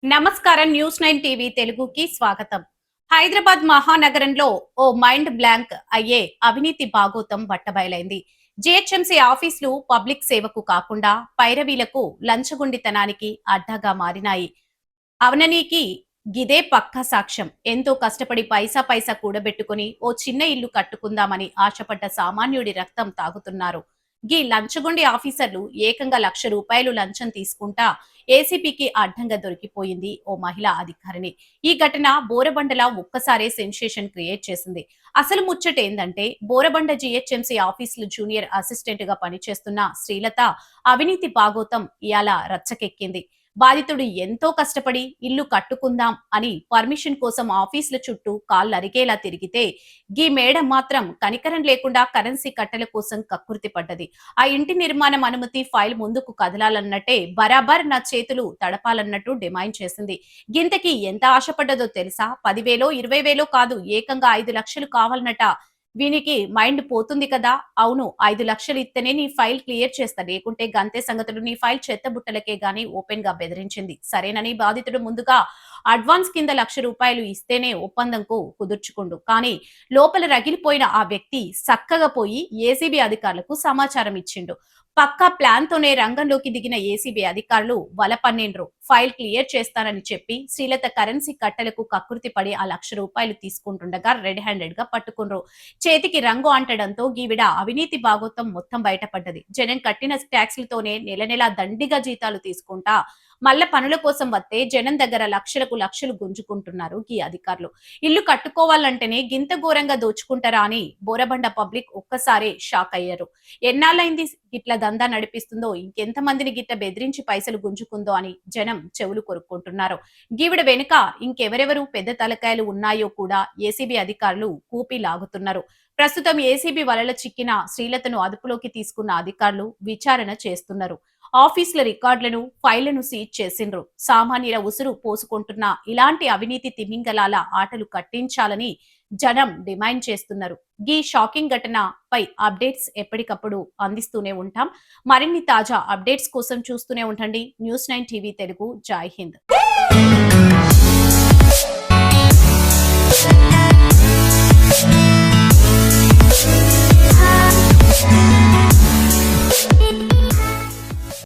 నమస్కారం. News 9 TV తెలుగుకి స్వాగతం. హైదరాబాద్ మహానగరంలో ఓ మైండ్ బ్లాంక్ అయ్యే అవినీతి బాగోతం బట్టబయలైంది. జీహెచ్ఎంసీ ఆఫీసులు పబ్లిక్ సేవకు కాకుండా పైరవీలకు, లంచగొండితనానికి అడ్డాగా మారినాయి. అవననీకి గిదే పక్కా సాక్ష్యం. ఎంతో కష్టపడి పైసా పైసా కూడబెట్టుకుని ఓ చిన్న ఇల్లు కట్టుకుందామని ఆశపడ్డ సామాన్యుడి రక్తం తాగుతున్నారు. గీ లంచగొండి ఆఫీసర్లు ఏకంగా ₹1,00,000 లంచం తీసుకుంటా ఏసీపీకి అడ్డంగా దొరికిపోయింది ఓ మహిళా అధికారిని. ఈ ఘటన బోరబండల ఒక్కసారే సెన్సేషన్ క్రియేట్ చేసింది. అసలు ముచ్చటేందంటే బోరబండ జీహెచ్ఎంసీ ఆఫీసులు జూనియర్ అసిస్టెంట్ గా పనిచేస్తున్న శ్రీలత అవినీతి బాగోతం ఇయాల రచ్చకెక్కింది. బాధితుడు ఎంతో కష్టపడి ఇల్లు కట్టుకుందాం అని పర్మిషన్ కోసం ఆఫీసుల చుట్టూ కాళ్ళరిగేలా తిరిగితే గీ మేడం మాత్రం కనికరం లేకుండా కరెన్సీ కట్టెల కోసం కక్కుర్తి పడ్డది. ఆ ఇంటి నిర్మాణం అనుమతి ఫైల్ ముందుకు కదలాలన్నట్టే బరాబర్ నా చేతులు తడపాలన్నట్టు డిమాండ్ చేసింది. గింతకి ఎంత ఆశపడ్డదో తెలుసా? 10,000 20,000 కాదు, ఏకంగా 5,00,000 కావాలన్నట. వీనికి మైండ్ పోతుంది కదా. అవును, 5,00,000 ఇస్తేనే నీ ఫైల్ క్లియర్ చేస్తా, లేకుంటే గంతే సంగతులు, నీ ఫైల్ చెత్తబుట్టలకే గాని ఓపెన్ గా బెదిరించింది. సరేనని బాధితుడు ముందుగా అడ్వాన్స్ కింద ₹1,00,000 ఇస్తేనే ఒప్పందంకు కుదుర్చుకుండు. కానీ లోపల రగిలిపోయిన ఆ వ్యక్తి సక్కగా పోయి ఏసీబీ అధికారులకు సమాచారం ఇచ్చిండు. పక్కా ప్లాన్ తోనే రంగంలోకి దిగిన ఏసీబీ అధికారులు వల పన్నిండ్రు. ఫైల్ క్లియర్ చేస్తానని చెప్పి శ్రీలత కరెన్సీ కట్టలకు కకృతి పడి ఆ ₹1,00,000 తీసుకుంటుండగా రెడ్ హ్యాండెడ్ గా పట్టుకున్రు. చేతికి రంగు అంటడంతో గీవిడ అవినీతి బాగోతం మొత్తం బయటపడ్డది. జనం కట్టిన ట్యాక్సులతోనే నెల నెలా దండిగా జీతాలు తీసుకుంటా మళ్ళా పనుల కోసం వస్తే జనం దగ్గర లక్షలకు లక్షలు గుంజుకుంటున్నారు ఈ అధికారులు. ఇల్లు కట్టుకోవాలంటేనే గింత ఘోరంగా దోచుకుంటారా అని బోరబండ పబ్లిక్ ఒక్కసారే షాక్ అయ్యారు. ఎన్నాళ్ళైంది గిట్ల దందా నడిపిస్తుందో, ఇంకెంత మందిని గిట్ల బెదిరించి పైసలు గుంజుకుందో అని జనం చెవులు కొరుక్కుంటున్నారు. గీవిడ వెనుక ఇంకెవరెవరు పెద్ద తలకాయలు ఉన్నాయో కూడా ఏసీబీ అధికారులు కూపి లాగుతున్నారు. ప్రస్తుతం ఏసీబీ వలల చిక్కిన శ్రీలతను అదుపులోకి తీసుకున్న అధికారులు విచారణ చేస్తున్నారు. ఆఫీసుల రికార్డులను, ఫైళ్లను సీజ్ చేసిండ్రు. సామాన్యుల ఉసురు పోసుకుంటున్న ఇలాంటి అవినీతి తిమింగలాల ఆటలు కట్టించాలని జనం డిమాండ్ చేస్తున్నారు. ఈ షాకింగ్ ఘటన పై అప్డేట్స్ ఎప్పటికప్పుడు అందిస్తూనే ఉంటాం. మరిన్ని తాజా అప్డేట్స్ కోసం చూస్తూనే ఉండండి న్యూస్ 9 టీవీ తెలుగు. జై హింద్.